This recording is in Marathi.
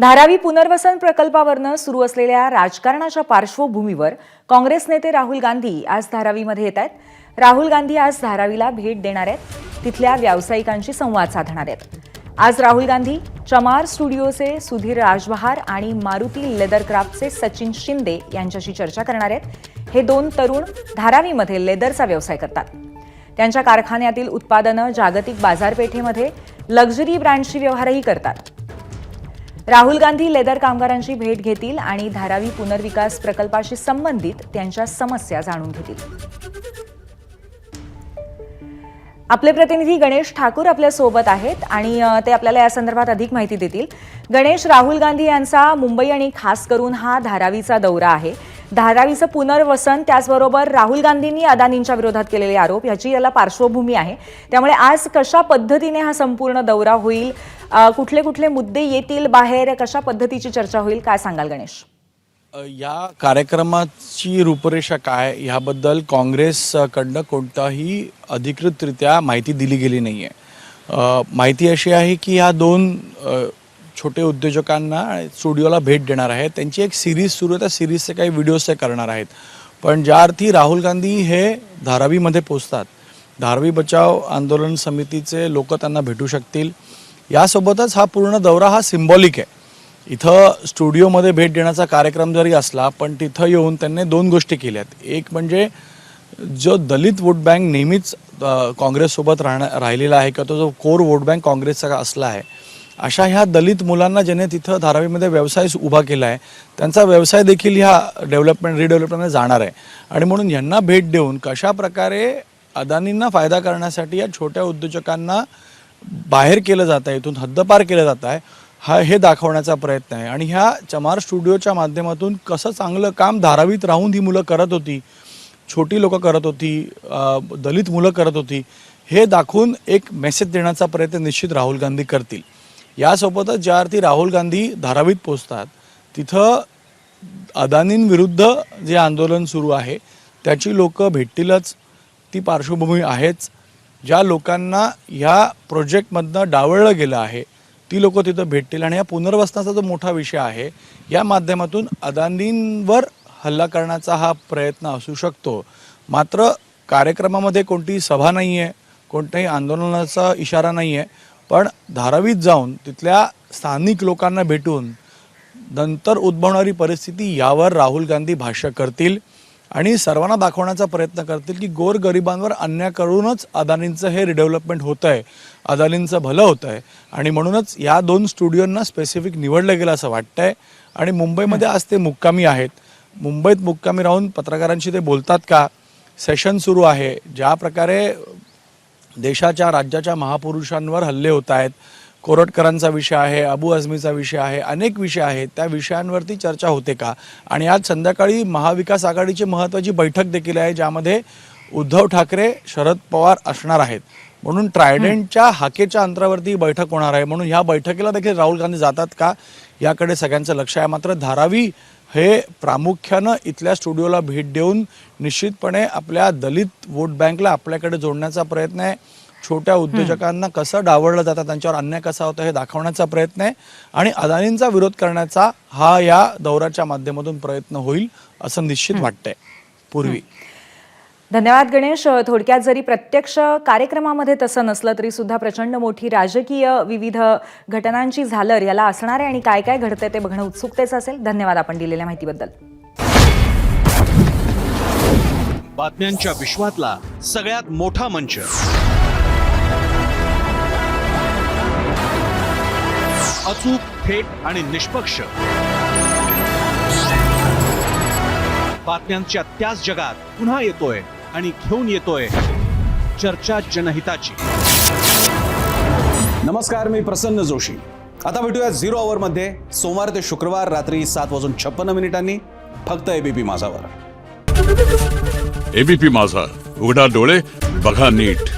धारावी पुनर्वसन प्रकल्पावरनं सुरू असलेल्या राजकारणाच्या पार्श्वभूमीवर काँग्रेस नेते राहुल गांधी आज धारावीमध्ये येत आहेत। राहुल गांधी आज धारावीला भेट देणार आहेत, तिथल्या व्यावसायिकांशी संवाद साधणार आहेत। आज राहुल गांधी चमार स्टुडिओचे सुधीर राजबहार आणि मारुती लेदर क्राफ्टचे सचिन शिंदे यांच्याशी चर्चा करणार आहेत। हे दोन तरुण धारावीमध्ये लेदरचा व्यवसाय करतात। त्यांच्या कारखान्यातील उत्पादनं जागतिक बाजारपेठेमध्ये लक्झरी ब्रँडशी व्यवहारही करतात। राहुल गांधी लेदर कामगारांची भेट घेतील आणि धारावी पुनर्विकास प्रकल्पाशी संबंधित त्यांच्या समस्या जाणून घेतील। आपले प्रतिनिधी गणेश ठाकूर आपल्या सोबत आहेत आणि ते आपल्याला या संदर्भात अधिक माहिती देतील। गणेश, राहुल गांधी यांचा मुंबई आणि खास करून हा धारावीचा दौरा आहे। धारावीचं पुनर्वसन, त्याचबरोबर राहुल गांधींनी अदानींच्या विरोधात केलेले आरोप, याची याला पार्श्वभूमी आहे। त्यामुळे आज कशा पद्धतीने हा संपूर्ण दौरा होईल, कुठले कुठले मुद्दे येतील बाहेर, कशा पद्धतीची चर्चा होईल, काय सांगाल गणेश? या कार्यक्रमाची रूपरेषा काय याबद्दल काँग्रेसकडनं कोणताही अधिकृतरित्या माहिती दिली गेली नाही आहे। माहिती अशी आहे की ह्या दोन छोटे उद्योजकांना स्टुडिओला भेट देणार आहेत। त्यांची एक सिरीज सुरू आहे, त्या सिरीजचे काही व्हिडिओज ते करणार आहेत। पण ज्या अर्थी राहुल गांधी हे धारावीमध्ये पोचतात, धारावी बचाव आंदोलन समितीचे लोक त्यांना भेटू शकतील। यासोबतच हा पूर्ण दौरा हा सिम्बॉलिक आहे। इथं स्टुडिओमध्ये भेट देण्याचा कार्यक्रम जरी असला, पण तिथं येऊन त्यांनी दोन गोष्टी केल्यात। एक म्हणजे जो दलित वोट बँक नेहमीच काँग्रेससोबत राहिलेला आहे किंवा तो जो कोर वोट बँक काँग्रेसचा असला आहे, अशा ह्या दलित मुलांना ज्याने तिथं धारावीमध्ये व्यवसाय उभा केला आहे, त्यांचा व्यवसाय देखील ह्या रिडेव्हलपमेंटमध्ये जाणार आहे। आणि म्हणून यांना भेट देऊन कशा प्रकारे अदानींना फायदा करण्यासाठी या छोट्या उद्योजकांना बाहेर केलं जात आहे, इथून हद्दपार केलं जात आहे, हे दाखवण्याचा प्रयत्न आहे। आणि ह्या चमार स्टुडिओच्या माध्यमातून कसं चांगलं काम धारावीत राहून ही मुलं करत होती, छोटी लोकं करत होती, दलित मुलं करत होती, हे दाखवून एक मेसेज देण्याचा प्रयत्न निश्चित राहुल गांधी करतील। यासोबतच ज्या अर्थी राहुल गांधी धारावीत पोचतात, तिथं अदानींविरुद्ध जे आंदोलन सुरू आहे त्याची लोक भेटतीलच, ती पार्श्वभूमी आहेच। ज्या लोकांना ह्या प्रोजेक्टमधनं डावळलं गेलं आहे ती लोक तिथं भेटतील आणि या पुनर्वसनाचा जो मोठा विषय आहे, या माध्यमातून अदानींवर हल्ला करण्याचा हा प्रयत्न असू शकतो। मात्र कार्यक्रमामध्ये कोणतीही सभा नाही आहे, कोणत्याही आंदोलनाचा इशारा नाही आहे, पण धारावीत जाऊन तिथल्या स्थानिक लोकांना भेटून नंतर उद्भवणारी परिस्थिती यावर राहुल गांधी भाष्य करतील आणि सर्वांना दाखवण्याचा प्रयत्न करतील की गोरगरिबांवर अन्याय करूनच अदानींचं हे रिडेव्हलपमेंट होतं आहे, अदानींचं भलं होतं आहे। आणि म्हणूनच या दोन स्टुडिओंना स्पेसिफिक निवडलं गेलं असं वाटतंय। आणि मुंबईमध्ये आज ते मुक्कामी आहेत। मुंबईत मुक्कामी राहून पत्रकारांशी ते बोलतात का? सेशन सुरू आहे, ज्या प्रकारे देशाच्या राज्याच्या महापुरुषांवर हल्ले होत आहेत, कोरटकरांचा विषय आहे, अबू आझमीचा विषय आहे, अनेक विषय आहेत, त्या विषयांवरती चर्चा होते का? आणि आज संध्याकाळी महाविकास आघाडीची महत्त्वाची बैठक देखील आहे, ज्यामध्ये उद्धव ठाकरे, शरद पवार असणार आहेत। म्हणून ट्रायडेंटच्या हाकेच्या अंतरावरती बैठक होणार आहे। म्हणून ह्या बैठकीला देखील राहुल गांधी जातात का, याकडे सगळ्यांचं लक्ष आहे। मात्र धारावी हे प्रामुख्यानं इथल्या स्टुडिओला भेट देऊन निश्चितपणे आपल्या दलित वोट बँकला आपल्याकडे जोडण्याचा प्रयत्न आहे। छोट्या उद्योजकांना कसं डावळलं जातं, त्यांच्यावर अन्याय कसा होता हे दाखवण्याचा प्रयत्न आहे आणि अदानींचा विरोध करण्याचा हा या दौऱ्याच्या माध्यमातून प्रयत्न होईल असं निश्चित वाटतंय पूर्वी। धन्यवाद गणेश। थोडक्यात जरी प्रत्यक्ष कार्यक्रमामध्ये तसं नसलं तरी सुद्धा प्रचंड मोठी राजकीय विविध घटनांची झालर याला असणार आहे आणि काय काय घडतंय ते बघणं उत्सुकतेचं असेल। धन्यवाद आपण दिलेल्या माहितीबद्दल। बातम्यांच्या विश्वातला सगळ्यात मोठा मंच, अचूक, थेट आणि निष्पक्ष बातम्यांच्या त्याच जगात पुन्हा येतोय आणि घेऊन येतोय चर्चा जनहिताची। नमस्कार, मी प्रसन्न जोशी। आता भेटूया 0 आवर मध्ये सोमवार ते शुक्रवार रात्री 7:56 फक्त एबीपी माझावर। एबीपी माझा, उघडा डोळे बघा नीट।